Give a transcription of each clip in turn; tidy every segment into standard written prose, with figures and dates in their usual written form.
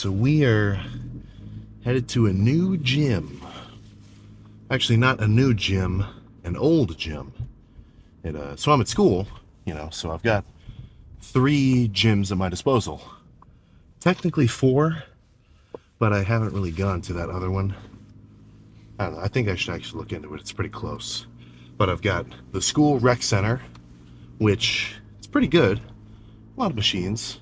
So we are headed to a new gym. Actually, not a new gym, an old gym. So I'm at school, so I've got 3 gyms at my disposal. Technically 4, but I haven't really gone to that other one. I don't know, I think I should actually look into it. It's pretty close. But I've got the school rec center, which it's pretty good. A lot of machines.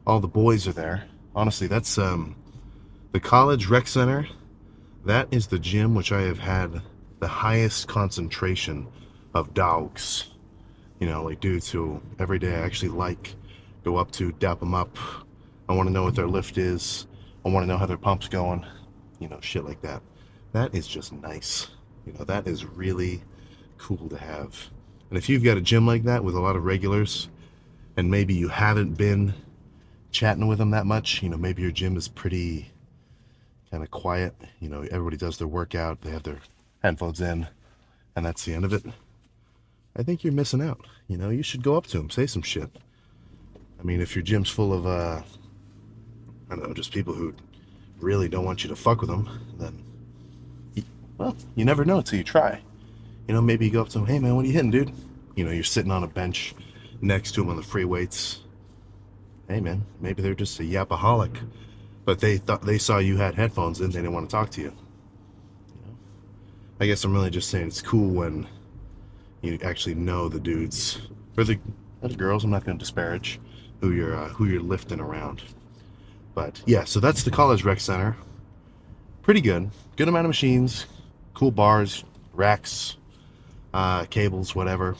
All the boys are there. Honestly, that's the college rec center. That is the gym which I have had the highest concentration of dogs. Like dudes who every day I actually go up to, dap them up. I want to know what their lift is. I want to know how their pump's going. Shit like that. That is just nice. That is really cool to have. And if you've got a gym like that with a lot of regulars, and maybe you haven't been chatting with them that much, maybe your gym is pretty kind of quiet, everybody does their workout, they have their headphones in, and that's the end of it. I think you're missing out. You should go up to them, say some shit. I mean, if your gym's full of, I don't know, just people who really don't want you to fuck with them, then, well, you never know until you try. Maybe you go up to them, hey man, what are you hitting, dude? You're sitting on a bench next to them on the free weights. Hey man, maybe they're just a yapaholic, but they saw you had headphones in, they didn't want to talk to you. I guess I'm really just saying it's cool when you actually know the dudes or the girls. I'm not going to disparage who you're lifting around, but yeah. So that's the college rec center. Pretty good amount of machines, cool bars, racks, cables, whatever.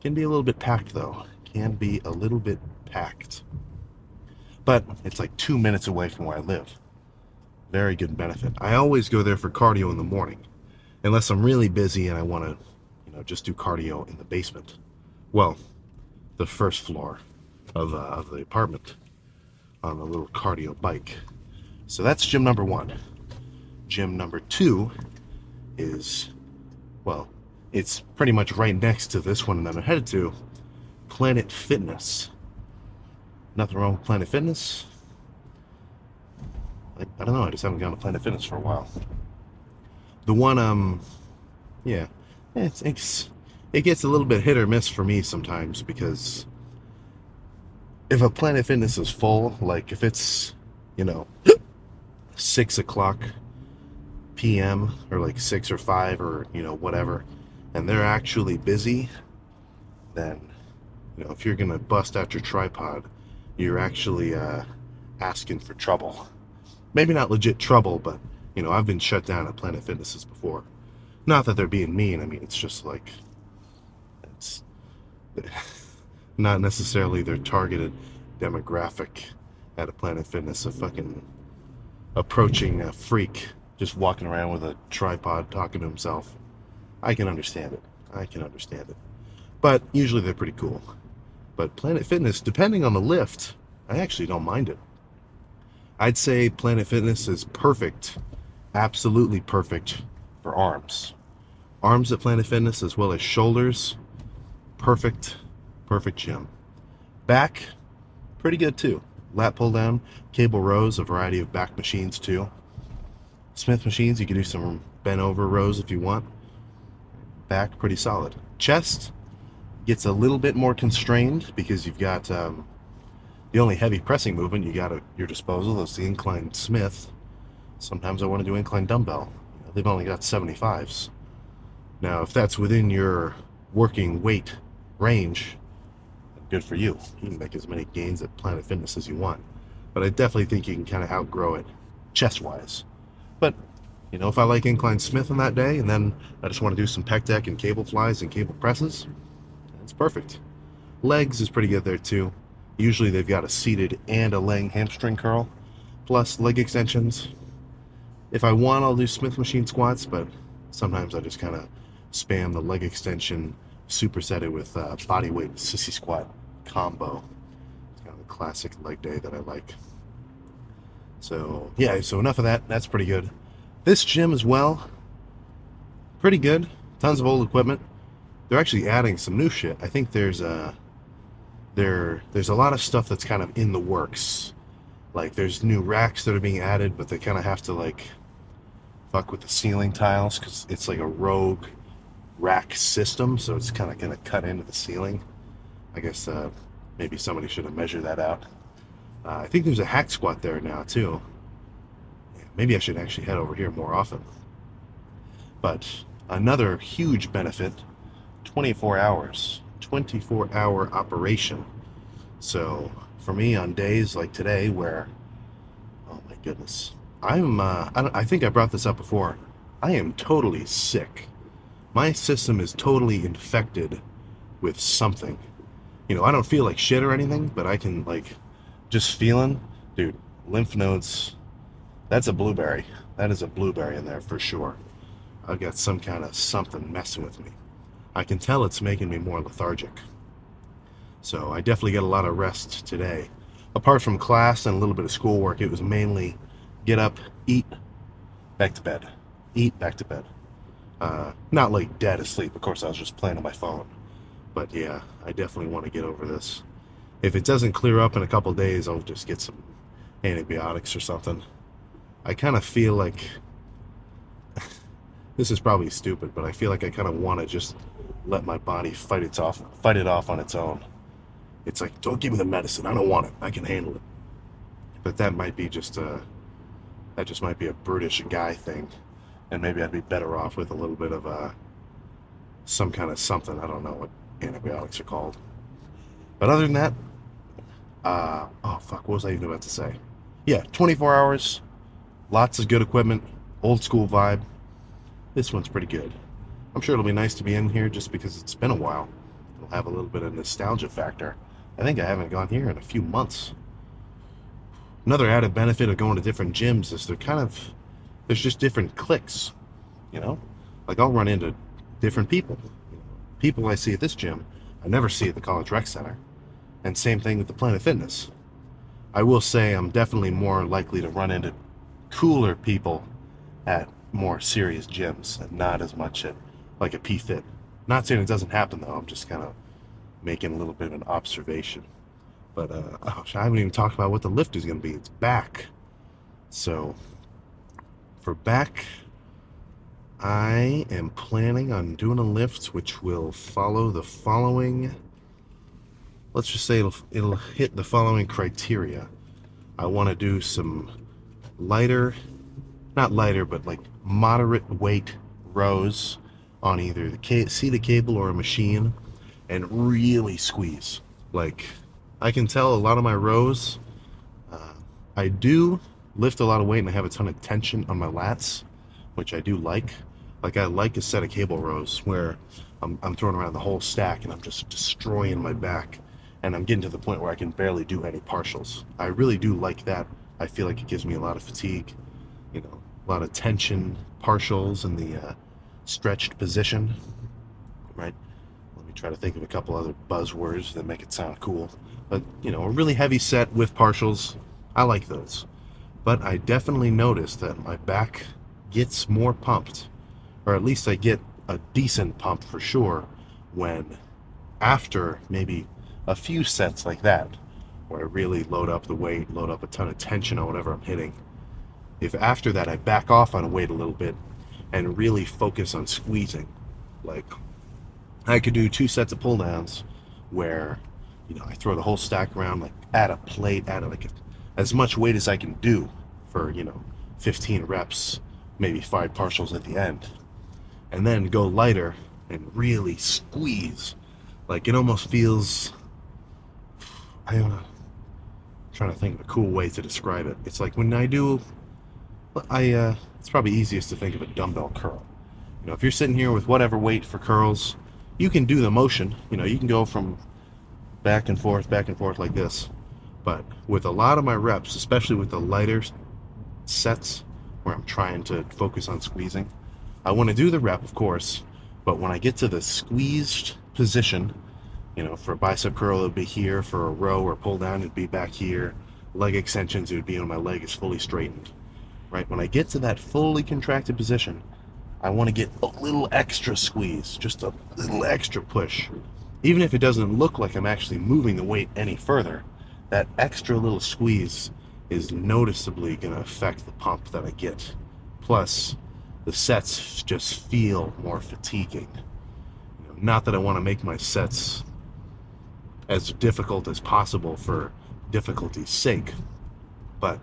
Can be a little bit packed though. Can be a little bit packed. But it's like 2 minutes away from where I live. Very good benefit. I always go there for cardio in the morning, unless I'm really busy and I want to, just do cardio in the basement. Well, the first floor of the apartment on a little cardio bike. So that's gym number 1. Gym number 2 is, well, it's pretty much right next to this one that I'm headed to, Planet Fitness. Nothing wrong with Planet Fitness. I don't know, I just haven't gone to Planet Fitness for a while. The one, yeah, it gets a little bit hit or miss for me sometimes, because if a Planet Fitness is full, like if it's, 6 o'clock p.m. or like 6 or 5 or, whatever, and they're actually busy, then, if you're going to bust out your tripod, you're actually asking for trouble. Maybe not legit trouble, but, I've been shut down at Planet Fitnesses before. Not that they're being mean, I mean, it's just like, it's not necessarily their targeted demographic at a Planet Fitness, a fucking approaching a freak just walking around with a tripod talking to himself. I can understand it. But usually they're pretty cool. But Planet Fitness, depending on the lift, I actually don't mind it. I'd say Planet Fitness is perfect, absolutely perfect for arms. Arms at Planet Fitness as well as shoulders, perfect gym. Back, pretty good too. Lat pull down, cable rows, a variety of back machines too. Smith machines, you can do some bent over rows if you want. Back, pretty solid. Chest gets a little bit more constrained because you've got the only heavy pressing movement you got at your disposal is the incline Smith. Sometimes I want to do incline dumbbell. They've only got 75s. Now, if that's within your working weight range, good for you. You can make as many gains at Planet Fitness as you want. But I definitely think you can kind of outgrow it chest-wise. But, if I like incline Smith on that day, and then I just want to do some pec deck and cable flies and cable presses, it's perfect. Legs is pretty good there too. Usually they've got a seated and a laying hamstring curl, plus leg extensions. If I want, I'll do Smith machine squats, but sometimes I just kind of spam the leg extension, superset it with body weight sissy squat combo. It's kind of a classic leg day that I like. So yeah, so enough of that. That's pretty good. This gym as well, pretty good. Tons of old equipment. They're actually adding some new shit. I think there's a lot of stuff that's kind of in the works. Like there's new racks that are being added, but they kind of have to like fuck with the ceiling tiles because it's like a rogue rack system, so it's kind of going to cut into the ceiling. I guess maybe somebody should have measured that out. I think there's a hack squat there now too. Yeah, maybe I should actually head over here more often. But another huge benefit, 24 hours, 24-hour operation. So for me on days like today where, oh my goodness, I think I brought this up before, I am totally sick. My system is totally infected with something. You know, I don't feel like shit or anything, but I can like, just feeling, dude, lymph nodes, that's a blueberry. That is a blueberry in there for sure. I've got some kind of something messing with me. I can tell it's making me more lethargic. So I definitely get a lot of rest today. Apart from class and a little bit of schoolwork, it was mainly get up, eat, back to bed. Eat, back to bed. Not like dead asleep. Of course, I was just playing on my phone. But yeah, I definitely want to get over this. If it doesn't clear up in a couple days, I'll just get some antibiotics or something. I kind of feel like, this is probably stupid, but I feel like I kind of want to just let my body fight it off on its own. It's like, don't give me the medicine. I don't want it. I can handle it. But that might be that just might be a brutish guy thing. And maybe I'd be better off with a little bit of some kind of something. I don't know what antibiotics are called. But other than that, oh fuck, what was I even about to say? Yeah, 24 hours, lots of good equipment, old school vibe. This one's pretty good. I'm sure it'll be nice to be in here just because it's been a while. It'll have a little bit of nostalgia factor. I think I haven't gone here in a few months. Another added benefit of going to different gyms is there's just different cliques, you know? Like I'll run into different people. People I see at this gym, I never see at the College Rec Center. And same thing with the Planet Fitness. I will say I'm definitely more likely to run into cooler people at more serious gyms and not as much at like a P-Fit. Not saying it doesn't happen though, I'm just kind of making a little bit of an observation. But I haven't even talked about what the lift is going to be. It's back. So for back, I am planning on doing a lift which will follow the following, let's just say it'll hit the following criteria. I want to do some lighter, not lighter, but like moderate weight rows on either the seated cable or a machine and really squeeze. Like I can tell a lot of my rows, I do lift a lot of weight and I have a ton of tension on my lats, which I do like. Like I like a set of cable rows where I'm throwing around the whole stack and I'm just destroying my back and I'm getting to the point where I can barely do any partials. I really do like that. I feel like it gives me a lot of fatigue, you know, a lot of tension, partials in the stretched position, right? Let me try to think of a couple other buzzwords that make it sound cool. But, you know, a really heavy set with partials, I like those. But I definitely noticed that my back gets more pumped, or at least I get a decent pump for sure, when after maybe a few sets like that, where I really load up the weight, load up a ton of tension on whatever I'm hitting. If after that I back off on weight a little bit and really focus on squeezing, like I could do 2 sets of pull downs where, you know, I throw the whole stack around, like add a plate, add like as much weight as I can do for, you know, 15 reps, maybe 5 partials at the end, and then go lighter and really squeeze. Like it almost feels, I don't know, I'm trying to think of a cool way to describe it. It's like when I do, it's probably easiest to think of a dumbbell curl. You know, if you're sitting here with whatever weight for curls, you can do the motion, you know, you can go from back and forth like this. But with a lot of my reps, especially with the lighter sets where I'm trying to focus on squeezing, I want to do the rep, of course, but when I get to the squeezed position, you know, for a bicep curl, it would be here. For a row or pull down, it'd be back here. Leg extensions, it would be when my leg is fully straightened. Right? When I get to that fully contracted position, I want to get a little extra squeeze, just a little extra push. Even if it doesn't look like I'm actually moving the weight any further, that extra little squeeze is noticeably going to affect the pump that I get. Plus, the sets just feel more fatiguing. Not that I want to make my sets as difficult as possible for difficulty's sake, but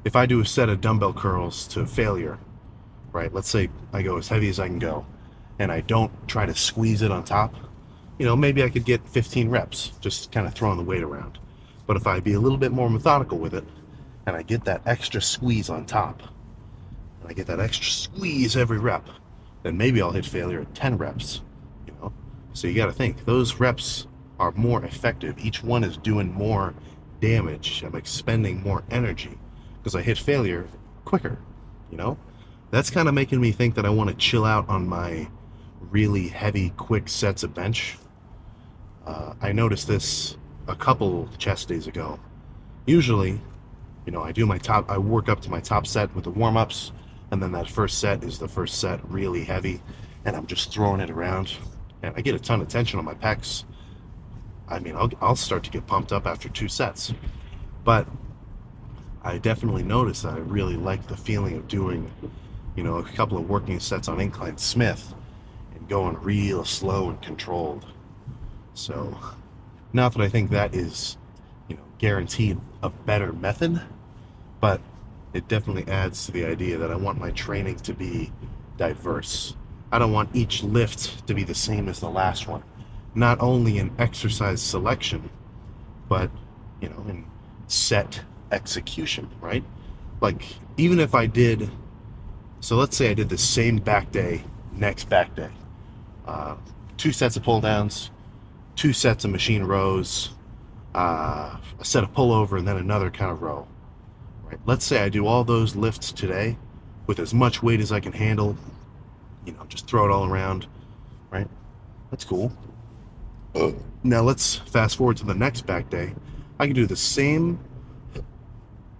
if I do a set of dumbbell curls to failure, right? Let's say I go as heavy as I can go, and I don't try to squeeze it on top, maybe I could get 15 reps, just kind of throwing the weight around. But if I be a little bit more methodical with it, and I get that extra squeeze on top, and I get that extra squeeze every rep, then maybe I'll hit failure at 10 reps, So you got to think, those reps are more effective. Each one is doing more damage. I'm expending more energy because I hit failure quicker, That's kind of making me think that I want to chill out on my really heavy, quick sets of bench. I noticed this a couple chest days ago. Usually, I work up to my top set with the warm-ups, and then that first set is the first set really heavy, and I'm just throwing it around, and I get a ton of tension on my pecs. I'll start to get pumped up after 2 sets, but I definitely noticed that I really like the feeling of doing, a couple of working sets on incline Smith and going real slow and controlled. So, not that I think that is, guaranteed a better method, but it definitely adds to the idea that I want my training to be diverse. I don't want each lift to be the same as the last one. Not only in exercise selection, but, in set execution, right? Like, even if I did, so let's say I did the same back day, next back day. 2 sets of pull downs, 2 sets of machine rows, a set of pullover, and then another kind of row. Right? Let's say I do all those lifts today with as much weight as I can handle, just throw it all around, right? That's cool. Now let's fast forward to the next back day. I can do the same,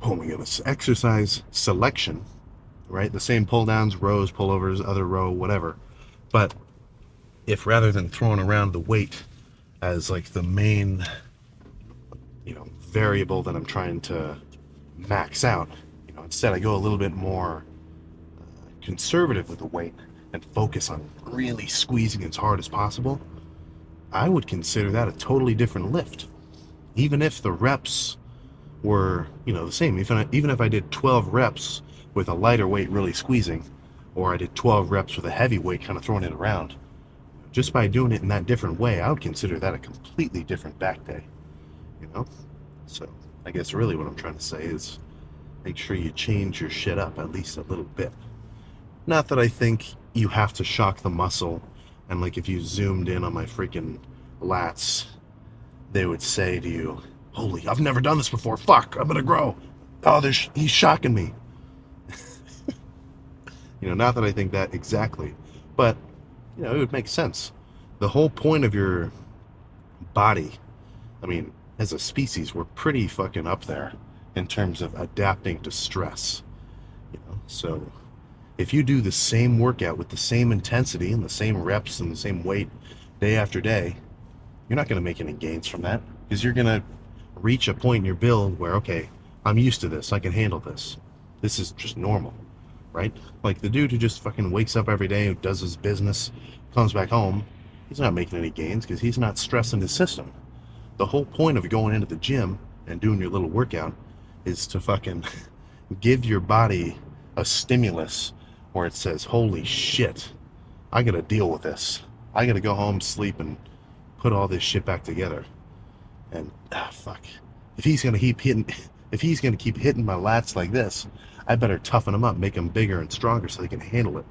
oh my goodness, exercise selection, right? The same pull downs, rows, pullovers, other row, whatever. But if rather than throwing around the weight as like the main, variable that I'm trying to max out, instead I go a little bit more conservative with the weight and focus on really squeezing as hard as possible, I would consider that a totally different lift. Even if the reps were, the same. Even if I did 12 reps with a lighter weight really squeezing, or I did 12 reps with a heavy weight kind of throwing it around, just by doing it in that different way, I would consider that a completely different back day, So I guess really what I'm trying to say is make sure you change your shit up at least a little bit. Not that I think you have to shock the muscle, and like if you zoomed in on my freaking lats, they would say to you, holy, I've never done this before, fuck, I'm gonna grow. Oh, he's shocking me. Not that I think that exactly, but it would make sense. The whole point of your body, as a species, we're pretty fucking up there in terms of adapting to stress. So if you do the same workout with the same intensity and the same reps and the same weight day after day, you're not going to make any gains from that, because you're going to reach a point in your build where, okay, I'm used to this, I can handle this. This is just normal, right? Like the dude who just fucking wakes up every day, who does his business, comes back home, he's not making any gains because he's not stressing his system. The whole point of going into the gym and doing your little workout is to fucking give your body a stimulus where it says, holy shit, I gotta deal with this. I gotta go home, sleep, and put all this shit back together. And fuck, if he's gonna keep hitting my lats like this, I better toughen them up, make them bigger and stronger so they can handle it.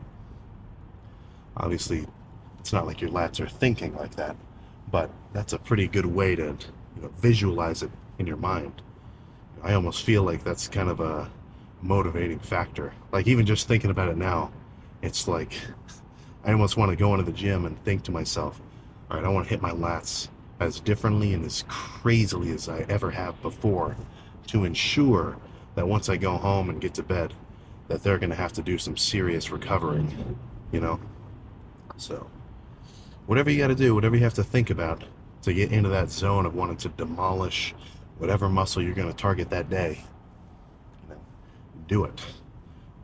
Obviously, it's not like your lats are thinking like that, but that's a pretty good way to visualize it in your mind. I almost feel like that's kind of a motivating factor. Like even just thinking about it now, it's like I almost want to go into the gym and think to myself, all right, I want to hit my lats as differently and as crazily as I ever have before, to ensure that once I go home and get to bed, that they're going to have to do some serious recovering, So whatever you got to do, whatever you have to think about to get into that zone of wanting to demolish whatever muscle you're going to target that day, do it.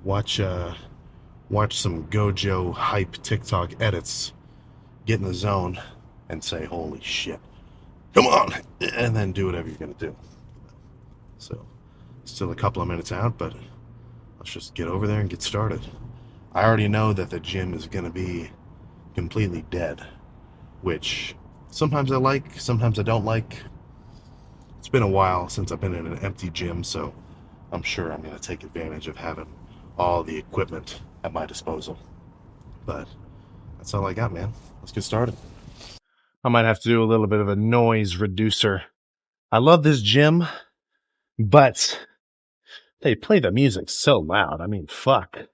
Watch some Gojo hype TikTok edits, get in the zone, and say, "Holy shit, come on!" and then do whatever you're gonna do. So, still a couple of minutes out, but let's just get over there and get started. I already know that the gym is gonna be completely dead, which sometimes I like, sometimes I don't like. It's been a while since I've been in an empty gym, so I'm sure I'm gonna take advantage of having all the equipment at my disposal. But that's all I got, man. Let's get started. I might have to do a little bit of a noise reducer. I love this gym, but they play the music so loud. I mean, fuck.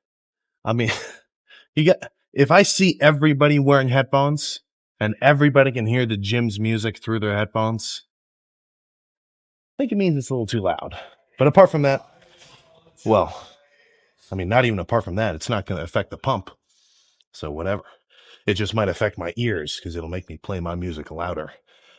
I mean, you got, if I see everybody wearing headphones and everybody can hear the gym's music through their headphones, I think it means it's a little too loud. But apart from that, well, I mean, not even apart from that, it's not going to affect the pump. So whatever. It just might affect my ears because it'll make me play my music louder.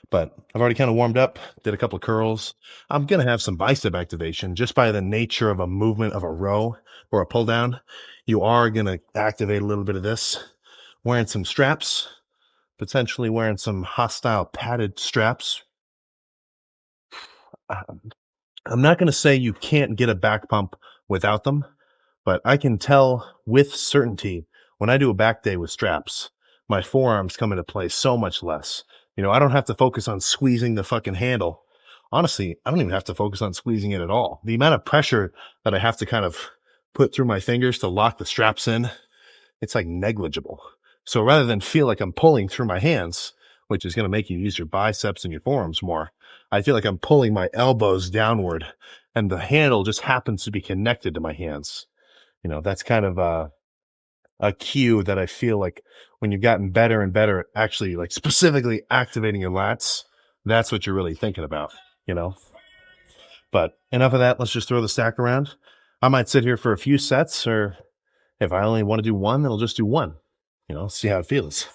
But I've already kind of warmed up, did a couple of curls. I'm going to have some bicep activation just by the nature of a movement of a row or a pull down. You are going to activate a little bit of this. Wearing some straps, potentially wearing some hostile padded straps. I'm not going to say you can't get a back pump without them, but I can tell with certainty when I do a back day with straps, my forearms come into play so much less. You know, I don't have to focus on squeezing the fucking handle. Honestly, I don't even have to focus on squeezing it at all. The amount of pressure that I have to kind of put through my fingers to lock the straps in, it's like negligible. So rather than feel like I'm pulling through my hands, which is going to make you use your biceps and your forearms more, I feel like I'm pulling my elbows downward and the handle just happens to be connected to my hands. You know, that's kind of a cue that I feel like when you've gotten better and better at actually like specifically activating your lats, that's what you're really thinking about, you know? But enough of that. Let's just throw the stack around. I might sit here for a few sets, or if I only want to do one, then I'll just do one, you know, see how it feels.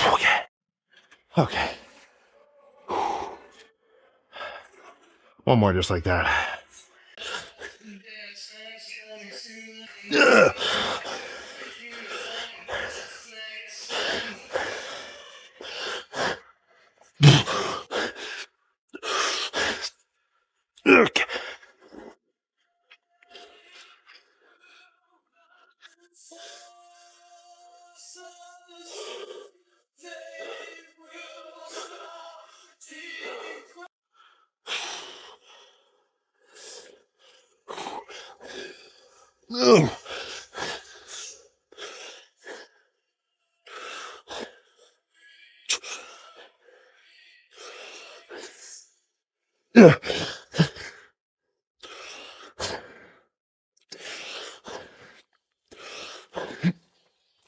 Okay. Okay. One more just like that. Okay.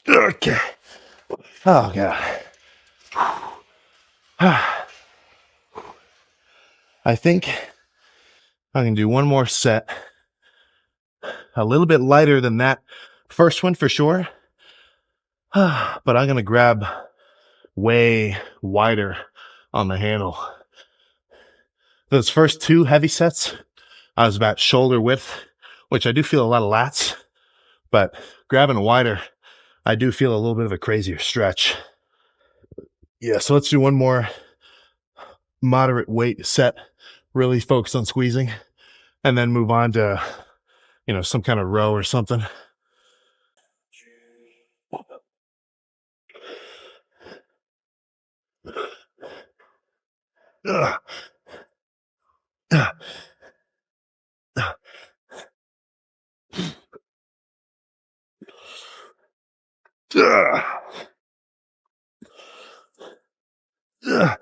Okay. Oh, God. I think I can do one more set. A little bit lighter than that first one for sure. But I'm going to grab way wider on the handle. Those first two heavy sets, I was about shoulder width, which I do feel a lot of lats, but grabbing wider, I do feel a little bit of a crazier stretch. Yeah, so let's do one more moderate weight set, really focus on squeezing, and then move on to, you know, some kind of row or something. Ugh. Ugh. Ugh. Ugh. Ugh.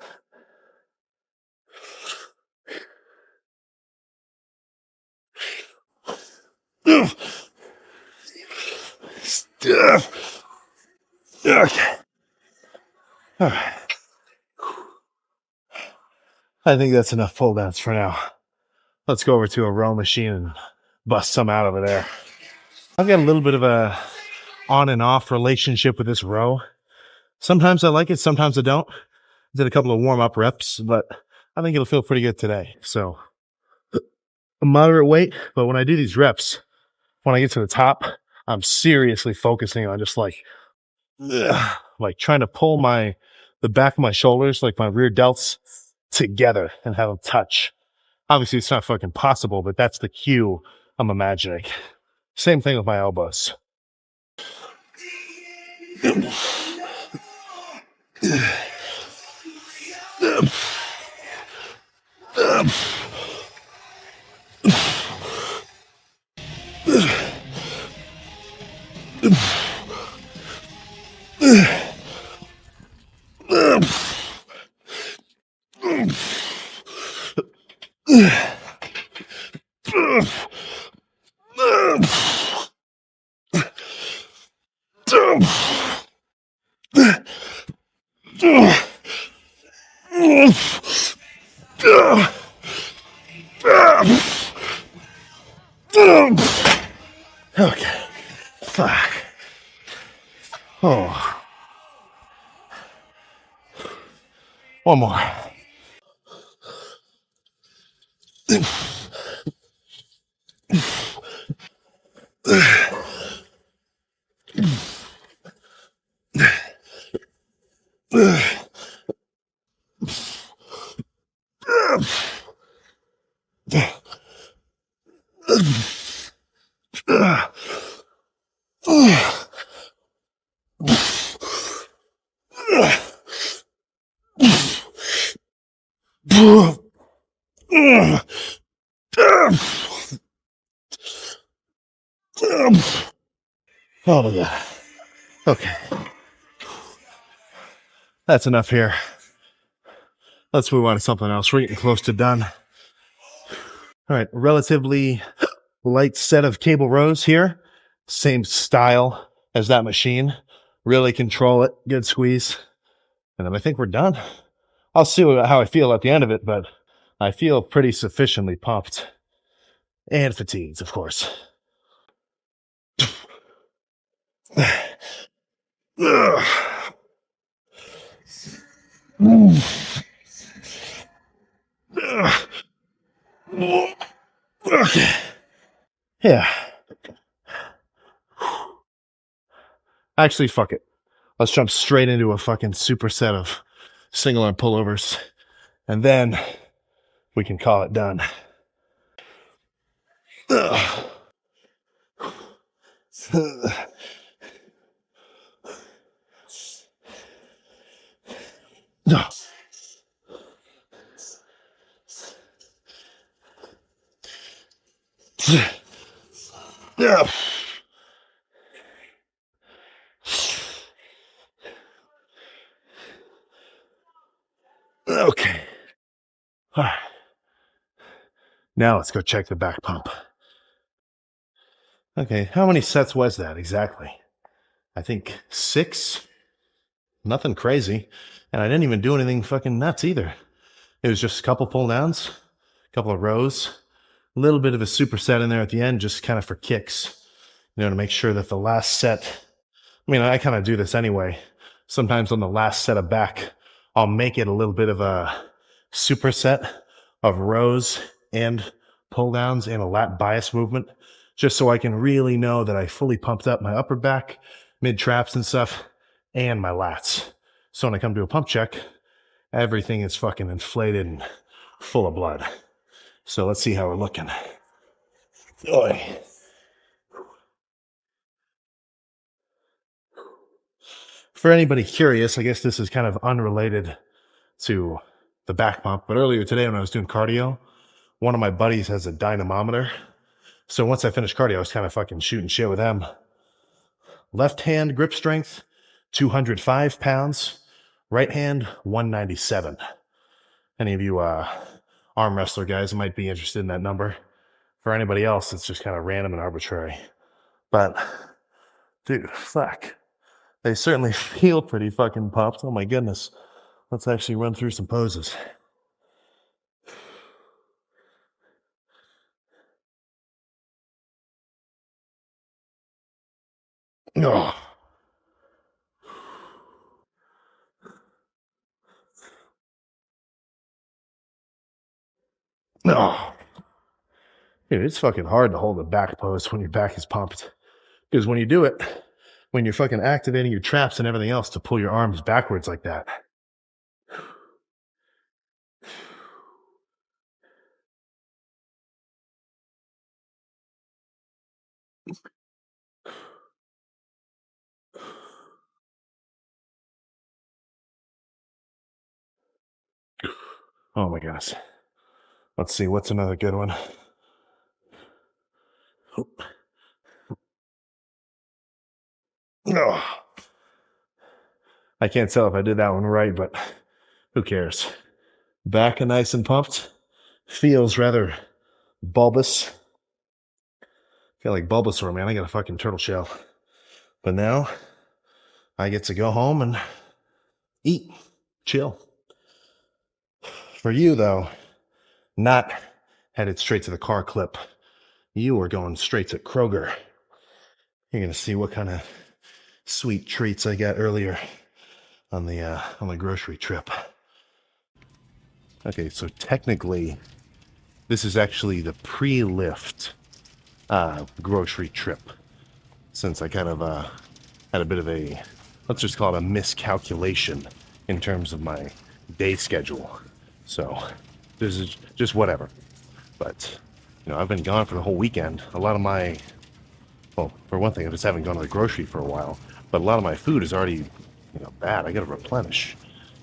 Okay. All right. I think that's enough pull downs for now. Let's go over to a row machine and bust some out over there. I've got a little bit of a on and off relationship with this row. Sometimes I like it, sometimes I don't. Did a couple of warm up reps, but I think it'll feel pretty good today. So a moderate weight, but when I do these reps, when I get to the top, I'm seriously focusing on just like trying to pull the back of my shoulders, like my rear delts together and have them touch. Obviously it's not fucking possible, but that's the cue I'm imagining. Same thing with my elbows. Okay. Fuck. Oh. One more. Oh my God. Okay. That's enough here. Let's move on to something else. We're getting close to done. All right, relatively light set of cable rows here. Same style as that machine. Really control it. Good squeeze. And then I think we're done. I'll see how I feel at the end of it, but I feel pretty sufficiently pumped. And fatigued, of course. Okay. Yeah. Actually, fuck it. Let's jump straight into a fucking superset of single arm pullovers. And then we can call it done. No. Yeah. Okay. All right. Now let's go check the back pump. Okay, how many sets was that exactly? I think 6. Nothing crazy. And I didn't even do anything fucking nuts either. It was just a couple pull downs, a couple of rows, a little bit of a superset in there at the end, just kind of for kicks, to make sure that the last set, I kind of do this anyway. Sometimes on the last set of back, I'll make it a little bit of a superset of rows and pull downs and a lat bias movement, just so I can really know that I fully pumped up my upper back, mid traps and stuff, and my lats. So when I come to a pump check, everything is fucking inflated and full of blood. So let's see how we're looking. Oy. For anybody curious, I guess this is kind of unrelated to the back pump, but earlier today when I was doing cardio, one of my buddies has a dynamometer. So once I finished cardio, I was kind of fucking shooting shit with him. Left hand grip strength, 205 pounds. Right hand, 197. Any of you arm wrestler guys might be interested in that number. For anybody else, it's just kind of random and arbitrary. But, dude, fuck. They certainly feel pretty fucking pumped. Oh my goodness. Let's actually run through some poses. Oh. Oh. Dude, it's fucking hard to hold a back pose when your back is pumped. Because when you do it, when you're fucking activating your traps and everything else to pull your arms backwards like that. Oh my gosh. Let's see, what's another good one? Oh. I can't tell if I did that one right, but who cares? Back and nice and pumped. Feels rather bulbous. I feel like Bulbasaur, man. I got a fucking turtle shell. But now I get to go home and eat, chill. For you, though, not headed straight to the car clip. You are going straight to Kroger. You're going to see what kind of sweet treats I got earlier on the grocery trip. Okay, so technically, this is actually the pre-lift grocery trip, since I kind of had a bit of a, let's just call it a miscalculation in terms of my day schedule. So this is just whatever. But, you know, I've been gone for the whole weekend. A lot of my, well, for one thing, I just haven't gone to the grocery for a while. But a lot of my food is already, you know, bad. I got to replenish.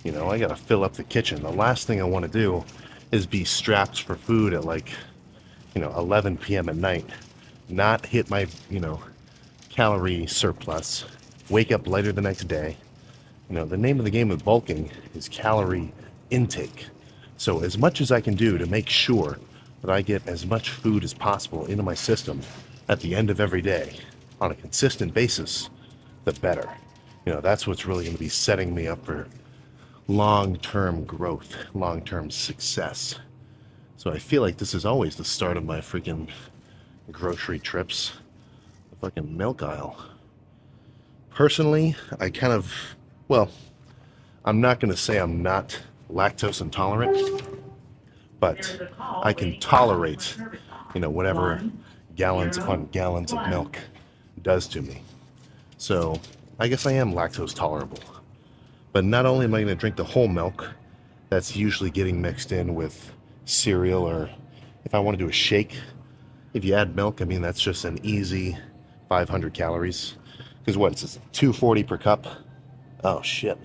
You know, I got to fill up the kitchen. The last thing I want to do is be strapped for food at like, you know, 11 p.m. at night. Not hit my, you know, calorie surplus. Wake up later the next day. You know, the name of the game with bulking is calorie intake. So as much as I can do to make sure that I get as much food as possible into my system at the end of every day on a consistent basis, the better. You know, that's what's really going to be setting me up for long-term growth, long-term success. So I feel like this is always the start of my freaking grocery trips. The fucking milk aisle. Personally, I kind of, well, I'm not going to say I'm not lactose intolerant, but I can tolerate, you know, whatever gallons upon gallons of milk does to me. So I guess I am lactose tolerable. But not only am I going to drink the whole milk, that's usually getting mixed in with cereal, or if I want to do a shake, if you add milk, I mean, that's just an easy 500 calories. Because what, it's 240 per cup? Oh shit.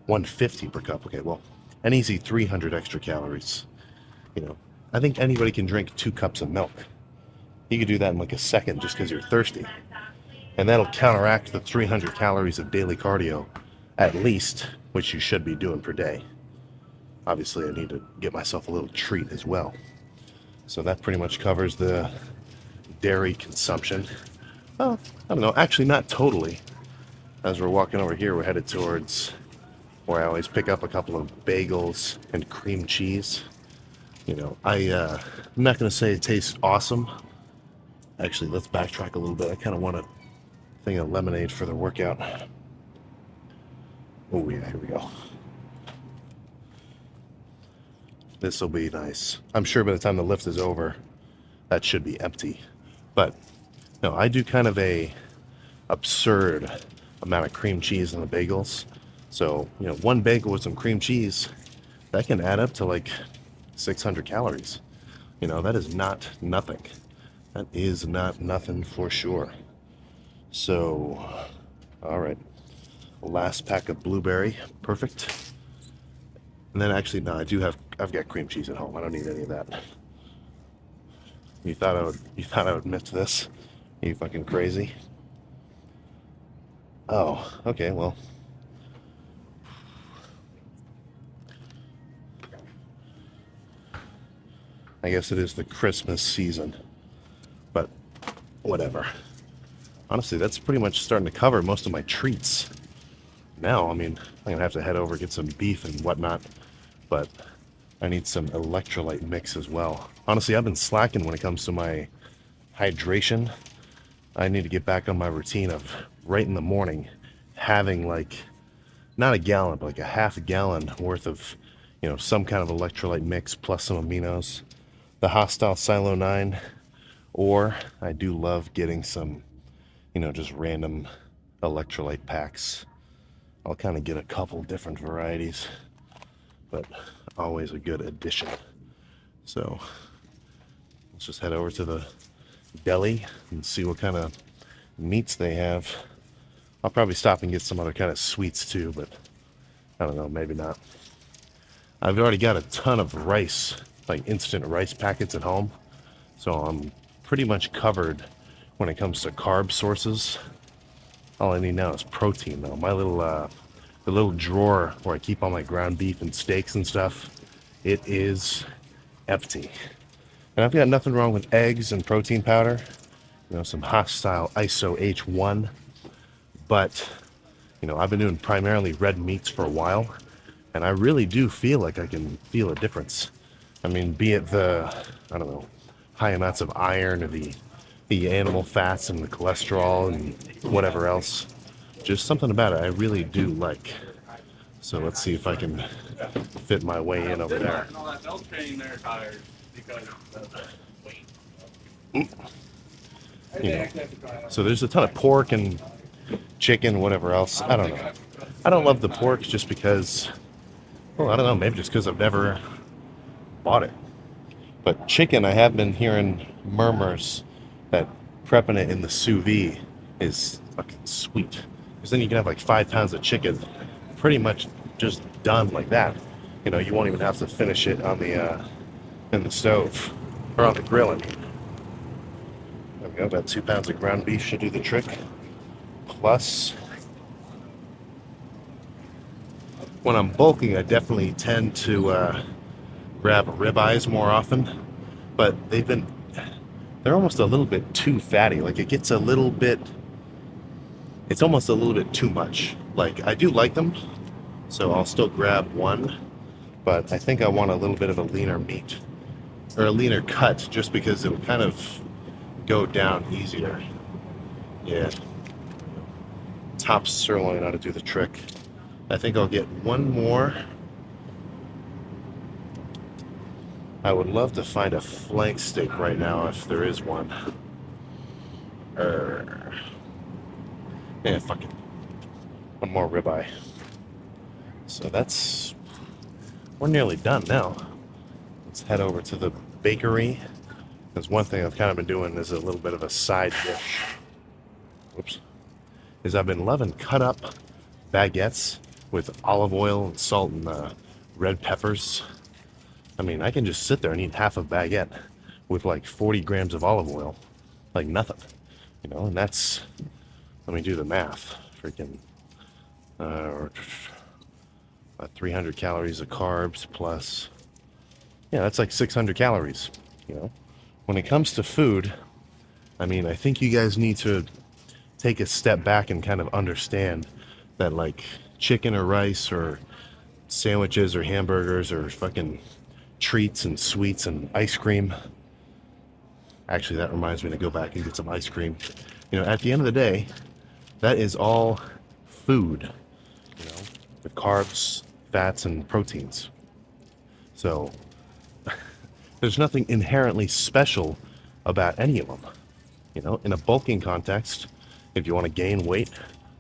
150 per cup. Okay, well, an easy 300 extra calories. You know, I think anybody can drink 2 cups of milk. You could do that in like a second just because you're thirsty. And that'll counteract the 300 calories of daily cardio, at least, which you should be doing per day. Obviously, I need to get myself a little treat as well. So that pretty much covers the dairy consumption. Well, I don't know, actually not totally. As we're walking over here, we're headed towards where I always pick up a couple of bagels and cream cheese. You know, I'm not going to say it tastes awesome. Actually, let's backtrack a little bit. I kind of want a thing of lemonade for the workout. Oh yeah, here we go. This will be nice. I'm sure by the time the lift is over, that should be empty. But no, I do kind of a absurd amount of cream cheese in the bagels. So, you know, one bagel with some cream cheese, that can add up to like 600 calories. You know, that is not nothing. That is not nothing for sure. So, all right. Last pack of blueberry. Perfect. And then actually, no, I've got cream cheese at home. I don't need any of that. You thought I would miss this? Are you fucking crazy? Oh, okay, well. I guess it is the Christmas season. whatever. Honestly, that's pretty much starting to cover most of my treats. Now, I mean, I'm gonna have to head over, get some beef and whatnot, but I need some electrolyte mix as well. Honestly, I've been slacking when it comes to my hydration. I need to get back on my routine of right in the morning having like, not a gallon, but like a half a gallon worth of, some kind of electrolyte mix plus some aminos. The Hostile Silo 9, or I do love getting some, just random electrolyte packs. I'll kind of get a couple different varieties, but always a good addition. So let's just head over to the deli and see what kind of meats they have. I'll probably stop and get some other kind of sweets too, but I don't know, maybe not. I've already got a ton of rice, like instant rice packets at home, so I'm pretty much covered when it comes to carb sources. All I need now is protein though. My little the little drawer where I keep all my ground beef and steaks and stuff, it is empty. And I've got nothing wrong with eggs and protein powder, some Hostile ISO H1, but I've been doing primarily red meats for a while, and I really do feel like I can feel a difference. I mean, be it the, I don't know, high amounts of iron or the animal fats and the cholesterol and whatever else. Just something about it I really do like. So let's see if I can fit my way in over there. So there's a ton of pork and chicken, whatever else. I don't know. I don't love the pork just because, well, I don't know, maybe just because I've never bought it. But chicken, I have been hearing murmurs that prepping it in the sous vide is fucking sweet. Because then you can have like 5 pounds of chicken pretty much just done like that. You won't even have to finish it on the in the stove or on the grill. I mean, there we go. About 2 pounds of ground beef should do the trick. Plus, when I'm bulking, I definitely tend to grab ribeyes more often, but they're almost a little bit too fatty. Like it gets it's almost a little bit too much. Like I do like them, so I'll still grab one, but I think I want a little bit of a leaner meat or a leaner cut just because it'll kind of go down easier. Yeah. Top sirloin ought to do the trick. I think I'll get one more. I would love to find a flank steak right now if there is one. Yeah, fuck it. One more ribeye. So we're nearly done now. Let's head over to the bakery. Because one thing I've kind of been doing is a little bit of a side dish. Whoops. Is I've been loving cut up baguettes with olive oil and salt and red peppers. I mean, I can just sit there and eat half a baguette with like 40 grams of olive oil, like nothing, and that's, let me do the math, freaking 300 calories of carbs plus, yeah, that's like 600 calories. When it comes to food, I mean, I think you guys need to take a step back and kind of understand that like chicken or rice or sandwiches or hamburgers or fucking treats and sweets and ice cream. Actually, that reminds me to go back and get some ice cream. At the end of the day, that is all food, with carbs, fats, and proteins. So there's nothing inherently special about any of them. In a bulking context, if you want to gain weight,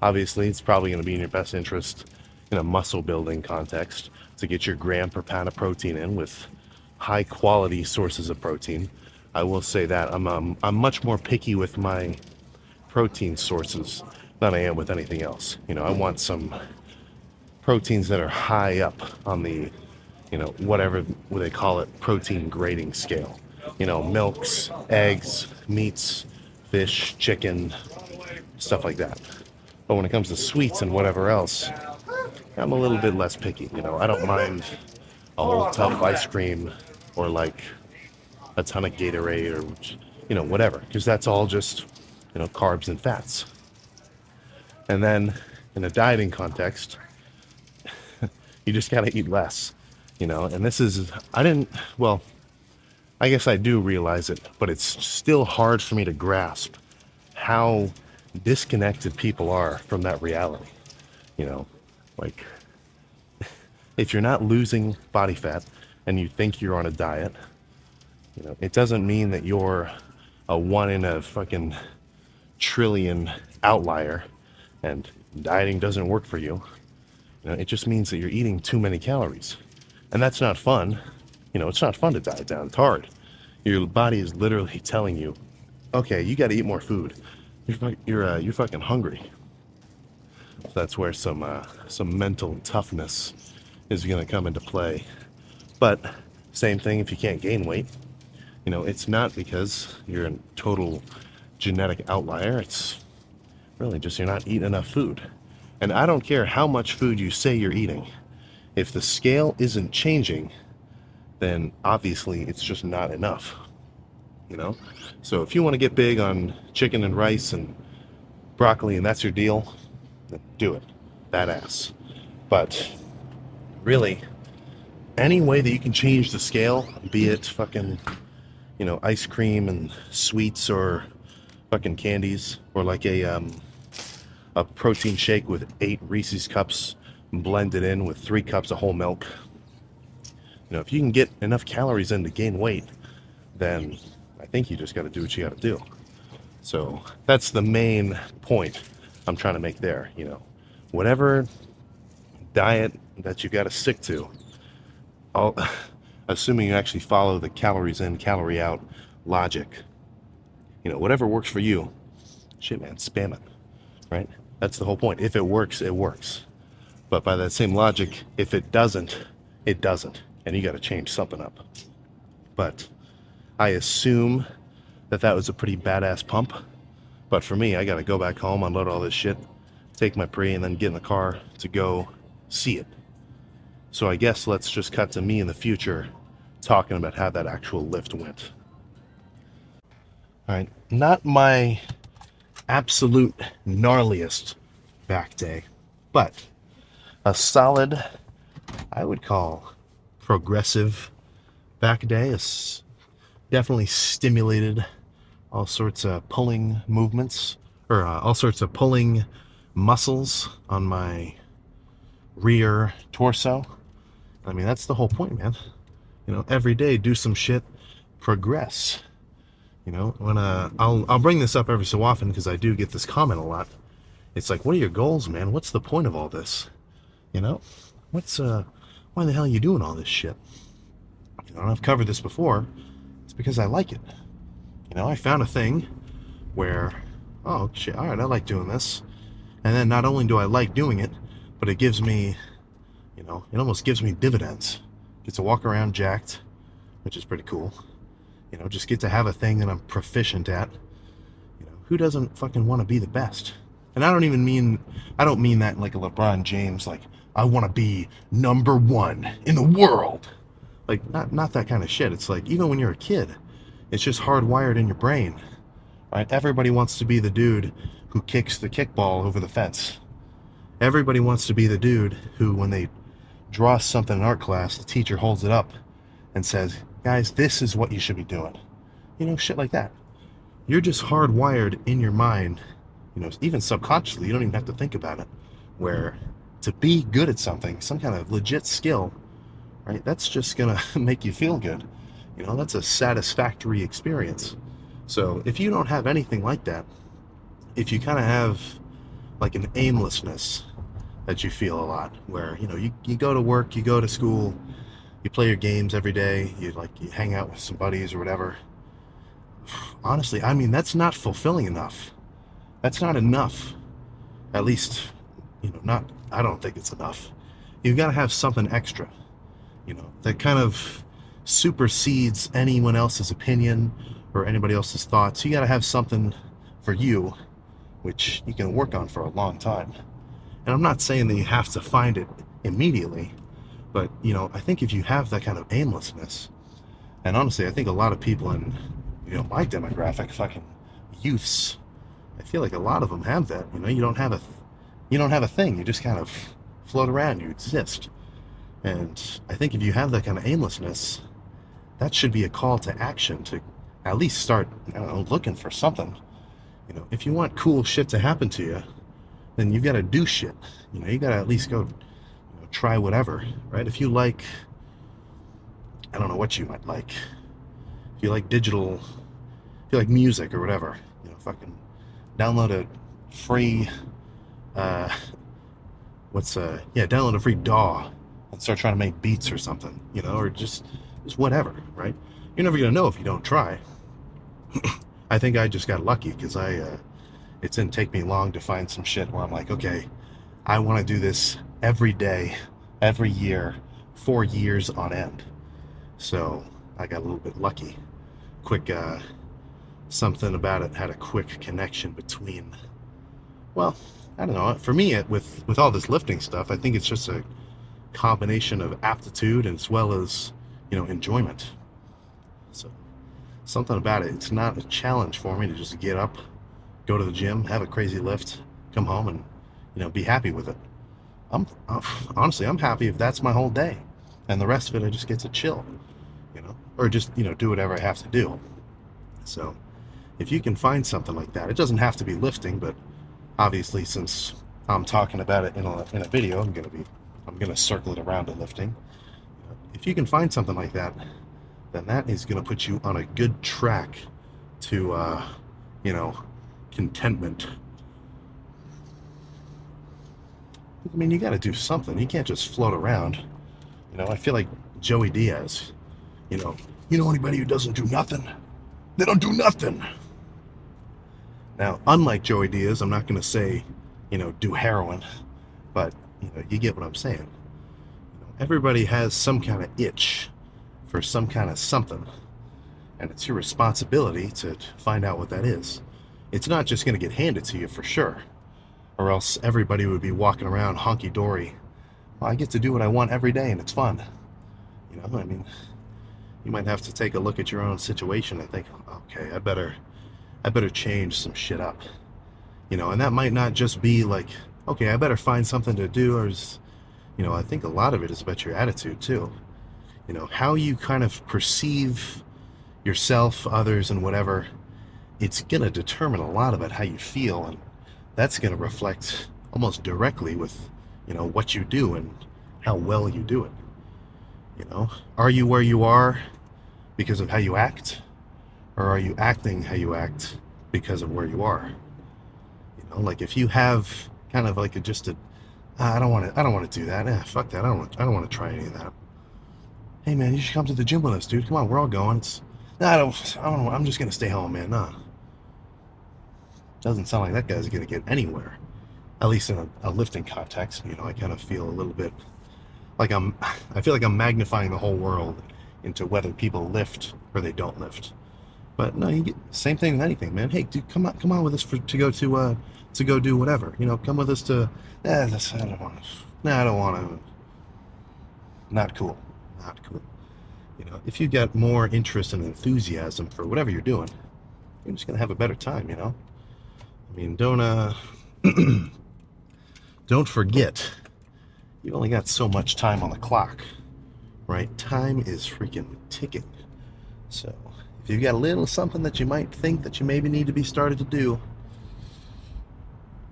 obviously it's probably going to be in your best interest in a muscle building context to get your gram per pound of protein in with high quality sources of protein. I will say that I'm much more picky with my protein sources than I am with anything else. I want some proteins that are high up on the, whatever they call it, protein grading scale. Milks, eggs, meats, fish, chicken, stuff like that. But when it comes to sweets and whatever else, I'm a little bit less picky. I don't mind a whole tub of ice cream or like a ton of Gatorade or, whatever, because that's all just carbs and fats. And then in a dieting context, you just got to eat less, and this is, well, I guess I do realize it, but it's still hard for me to grasp how disconnected people are from that reality. Like, if you're not losing body fat and you think you're on a diet, it doesn't mean that you're a one in a fucking trillion outlier and dieting doesn't work for you. It just means that you're eating too many calories. And that's not fun. It's not fun to diet down. It's hard. Your body is literally telling you, okay, you got to eat more food. You're fucking hungry. So that's where some mental toughness is going to come into play. But same thing if you can't gain weight. It's not because you're a total genetic outlier. It's really just you're not eating enough food. And I don't care how much food you say you're eating. If the scale isn't changing, then obviously it's just not enough. So if you want to get big on chicken and rice and broccoli and that's your deal, then do it. Badass. But really, any way that you can change the scale, be it fucking, ice cream and sweets or fucking candies, or like a protein shake with 8 Reese's cups blended in with 3 cups of whole milk. If you can get enough calories in to gain weight, then I think you just got to do what you got to do. So that's the main point I'm trying to make there. Whatever diet that you got to stick to, assuming you actually follow the calories in, calorie out logic, whatever works for you, shit, man, spam it, right? That's the whole point. If it works, it works. But by that same logic, if it doesn't, it doesn't. And you got to change something up. But I assume that was a pretty badass pump. But for me, I got to go back home, unload all this shit, take my pre, and then get in the car to go see it. So I guess let's just cut to me in the future talking about how that actual lift went. All right, not my absolute gnarliest back day, but a solid, I would call, progressive back day. It's definitely stimulated all sorts of pulling movements, or all sorts of pulling muscles on my rear torso. I mean, that's the whole point, man. Every day do some shit, progress. When I'll bring this up every so often because I do get this comment a lot. It's like, what are your goals, man? What's the point of all this? Why the hell are you doing all this shit? And I've covered this before. It's because I like it. I found a thing where, oh shit, all right, I like doing this. And then not only do I like doing it, but it gives me, it almost gives me dividends. Get to walk around jacked, which is pretty cool. Just get to have a thing that I'm proficient at. Who doesn't fucking want to be the best? And I don't mean that like a LeBron James, like, I want to be number 1 in the world. Like, not that kind of shit. It's like, even when you're a kid, it's just hardwired in your brain, right? Everybody wants to be the dude who kicks the kickball over the fence. Everybody wants to be the dude who, when they draw something in art class, the teacher holds it up and says, guys, this is what you should be doing. Shit like that. You're just hardwired in your mind, even subconsciously, you don't even have to think about it, where to be good at something, some kind of legit skill, right, that's just gonna make you feel good. That's a satisfactory experience. So if you don't have anything like that, if you kind of have like an aimlessness that you feel a lot, where you go to work, you go to school, you play your games every day, you hang out with some buddies or whatever, honestly, I mean, that's not fulfilling enough. That's not enough. At least, I don't think it's enough. You've got to have something extra, that kind of supersedes anyone else's opinion or anybody else's thoughts. You got to have something for you, which you can work on for a long time. And I'm not saying that you have to find it immediately, but, I think if you have that kind of aimlessness, and honestly, I think a lot of people in, my demographic, fucking youths, I feel like a lot of them have that. You don't have you don't have a thing. You just kind of float around. You exist. And I think if you have that kind of aimlessness, that should be a call to action to at least start, I don't know, looking for something. If you want cool shit to happen to you, then you've got to do shit. You got to at least go, try whatever, right? If you like, I don't know what you might like. If you like digital, if you like music or whatever, fucking download a free, download a free DAW and start trying to make beats or something, or just whatever, right? You're never gonna know if you don't try. I think I just got lucky because it didn't take me long to find some shit where I'm like, okay, I want to do this every day, every year, for years on end. So I got a little bit lucky. Quick, something about it had a quick connection between, well, I don't know. For me, with all this lifting stuff, I think it's just a combination of aptitude as well as, enjoyment. So something about it. It's not a challenge for me to just get up, go to the gym, have a crazy lift, come home, and be happy with it. Honestly, I'm happy if that's my whole day, and the rest of it I just get to chill, or just do whatever I have to do. So if you can find something like that, it doesn't have to be lifting, but obviously since I'm talking about it in a video, I'm gonna circle it around to lifting. If you can find something like that, then that is gonna put you on a good track to contentment. I mean, you got to do something. You can't just float around. I feel like Joey Diaz. Anybody who doesn't do nothing, they don't do nothing. Now, unlike Joey Diaz, I'm not going to say, do heroin, but you get what I'm saying. Everybody has some kind of itch for some kind of something, and it's your responsibility to find out what that is. It's not just going to get handed to you for sure, or else everybody would be walking around honky-dory. Well, I get to do what I want every day, and it's fun. I mean, you might have to take a look at your own situation and think, okay, I better change some shit up. And that might not just be like, okay, I better find something to do, or I think a lot of it is about your attitude too. How you kind of perceive yourself, others, and whatever, it's going to determine a lot about how you feel, and that's going to reflect almost directly with, what you do and how well you do it. Are you where you are because of how you act, or are you acting how you act because of where you are? Like if you have kind of like I don't want to do that. Fuck that. I don't want to try any of that. Hey man, you should come to the gym with us, dude. Come on, we're all going. I'm just gonna stay home, man. Nah. Doesn't sound like that guy's gonna get anywhere. At least in a lifting context. I kind of feel a little bit like I feel like I'm magnifying the whole world into whether people lift or they don't lift. But no, you get same thing with anything, man. Hey, dude, come on with us to go do whatever. Come with us to. I don't want to. Nah, I don't want to. Not cool. Not cool. If you got more interest and enthusiasm for whatever you're doing, you're just gonna have a better time. I mean, don't forget, you only got so much time on the clock, right? Time is freaking ticking. So if you've got a little something that you might think that you maybe need to be started to do,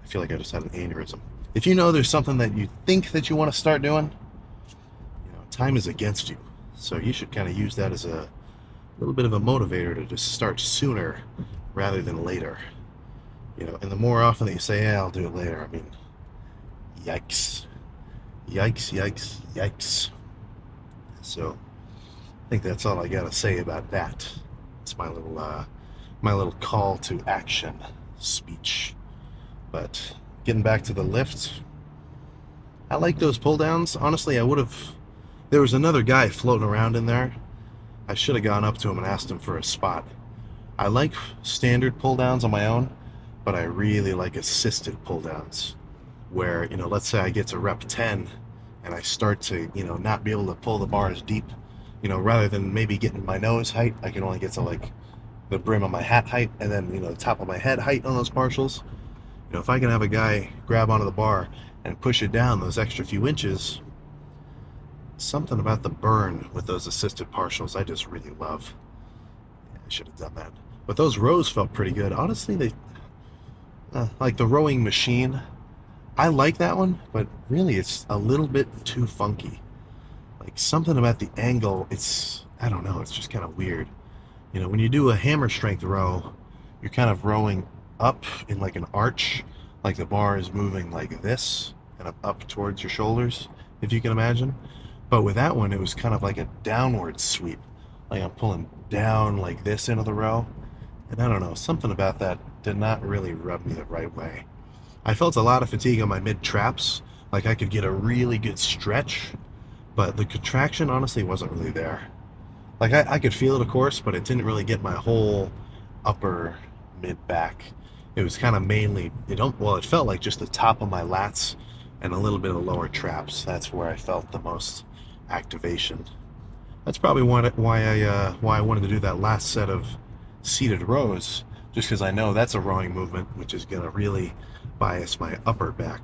I feel like I just had an aneurysm. If there's something that you think that you want to start doing, time is against you. So you should kind of use that as a little bit of a motivator to just start sooner rather than later. And the more often that you say, yeah, I'll do it later, I mean, yikes. Yikes, yikes, yikes. So I think that's all I got to say about that. It's my little call to action speech. But getting back to the lift, I like those pull downs. Honestly, there was another guy floating around in there. I should have gone up to him and asked him for a spot. I like standard pull downs on my own, but I really like assisted pull downs where, let's say I get to rep 10 and I start to, not be able to pull the bars deep, rather than maybe getting my nose height, I can only get to like the brim of my hat height, and then, you know, the top of my head height on those partials. You know, if I can have a guy grab onto the bar and push it down those extra few inches, something about the burn with those assisted partials I just really love. Yeah, I should have done that. But those rows felt pretty good. Honestly, they like the rowing machine. I like that one, but really it's a little bit too funky. Like something about the angle, I don't know, it's just kind of weird. You know, when you do a hammer strength row, you're kind of rowing up in like an arch, like the bar is moving like this and up towards your shoulders, if you can imagine. But with that one, it was kind of like a downward sweep. Like I'm pulling down like this into the row. And I don't know, something about that did not really rub me the right way. I felt a lot of fatigue on my mid traps. Like I could get a really good stretch, but the contraction honestly wasn't really there. Like I could feel it, of course, but it didn't really get my whole upper mid back. It was kind of mainly, it felt like just the top of my lats and a little bit of the lower traps. That's where I felt the most activation. That's probably why I wanted to do that last set of seated rows, just because I know that's a rowing movement which is going to really bias my upper back.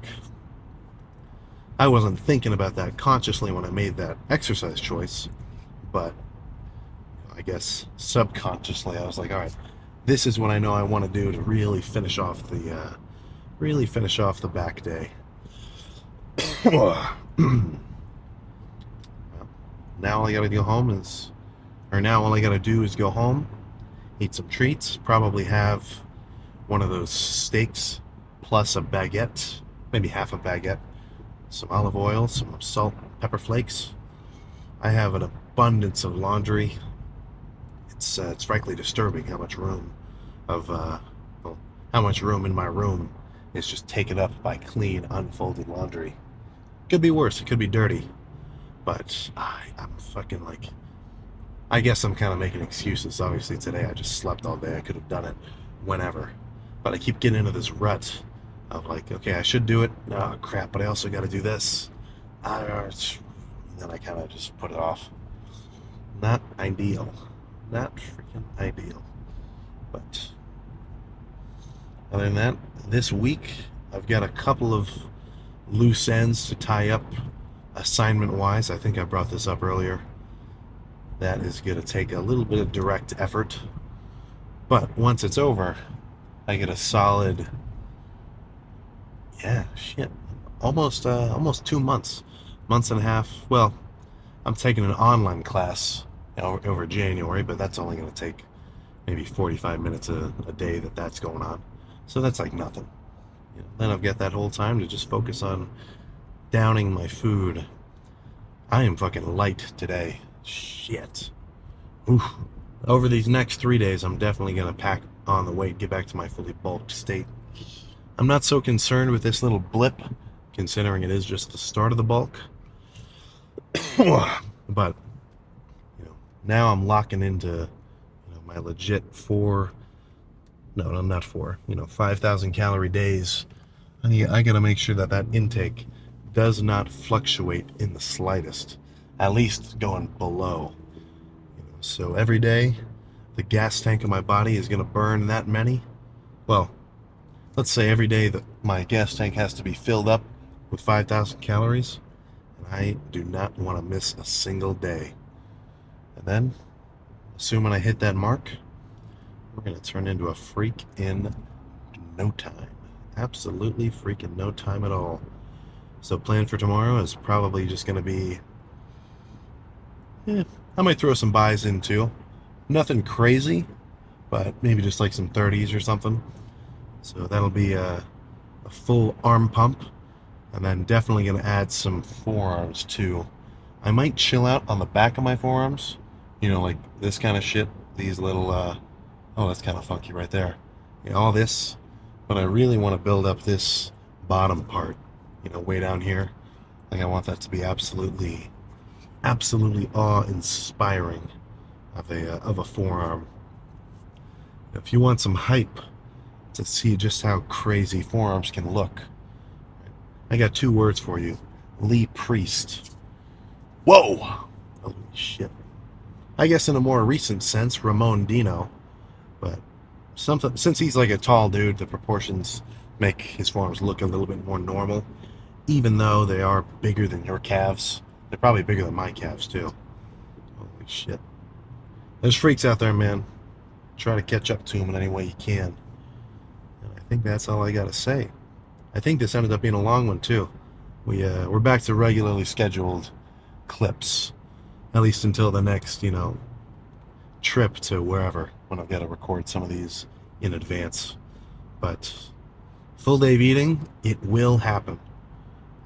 I wasn't thinking about that consciously when I made that exercise choice, but I guess subconsciously I was like, all right, this is what I know I want to do to really finish off the back day. Now all I gotta go home is, or now all I gotta do is go home, eat some treats, probably have one of those steaks plus a baguette, maybe half a baguette, some olive oil, some salt, pepper flakes. I have an abundance of laundry. It's frankly disturbing how much room in my room is just taken up by clean, unfolded laundry. Could be worse. It could be dirty. But I'm fucking like, I guess I'm kind of making excuses. Obviously today I just slept all day. I could have done it whenever. But I keep getting into this rut of like, okay, I should do it. Oh crap, but I also got to do this. And then I kind of just put it off. Not ideal. Not freaking ideal. But other than that, this week I've got a couple of loose ends to tie up assignment wise. I think I brought this up earlier. That is going to take a little bit of direct effort, but once it's over I get a solid almost 2 months, months and a half. Well, I'm taking an online class over January, but that's only going to take maybe 45 minutes a day that's going on, so that's like nothing. Then I've got that whole time to just focus on downing my food. I am fucking light today. Shit. Oof. Over these next 3 days, I'm definitely going to pack on the weight, get back to my fully bulked state. I'm not so concerned with this little blip, considering it is just the start of the bulk. But, now I'm locking into, my legit 5,000 calorie days. I got to make sure that intake does not fluctuate in the slightest, at least going below. So every day, the gas tank of my body is going to burn that many. Well, let's say every day that my gas tank has to be filled up with 5,000 calories, and I do not want to miss a single day. And then, assuming I hit that mark, we're going to turn into a freak in no time. Absolutely freaking no time at all. So plan for tomorrow is probably just going to be, I might throw some buys in too. Nothing crazy, but maybe just like some 30s or something. So that'll be a full arm pump, and then definitely going to add some forearms too. I might chill out on the back of my forearms, like this kind of shit. These little, oh, that's kind of funky right there. All this, but I really want to build up this bottom part, way down here. Like I want that to be absolutely awe-inspiring of a forearm. If you want some hype to see just how crazy forearms can look, I got 2 words for you: Lee Priest. Whoa! Holy shit. I guess in a more recent sense, Ramon Dino. But something, since he's like a tall dude, the proportions make his forearms look a little bit more normal, even though they are bigger than your calves. They're probably bigger than my calves too. Holy shit. There's freaks out there, man. Try to catch up to them in any way you can. And I think that's all I gotta say. I think this ended up being a long one too. We're back to regularly scheduled clips, at least until the next, trip to wherever, when I've got to record some of these in advance. But full day of eating, it will happen.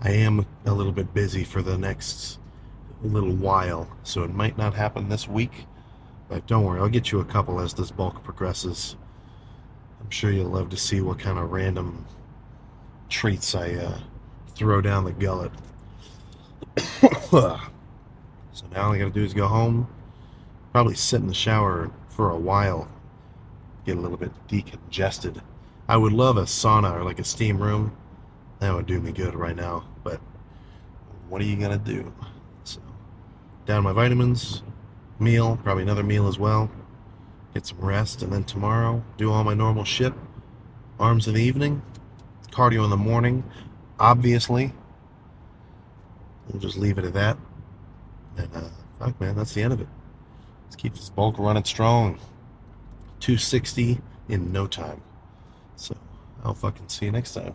I am a little bit busy for the next little while, so it might not happen this week. But don't worry, I'll get you a couple as this bulk progresses. I'm sure you'll love to see what kind of random treats I throw down the gullet. So now all I gotta do is go home, probably sit in the shower for a while, get a little bit decongested. I would love a sauna or like a steam room. That would do me good right now, but what are you gonna do? So, down my vitamins, meal, probably another meal as well, get some rest, and then tomorrow, do all my normal shit. Arms in the evening, cardio in the morning, obviously. We'll just leave it at that. And, fuck, man, that's the end of it. Let's keep this bulk running strong. 260 in no time. So, I'll fucking see you next time.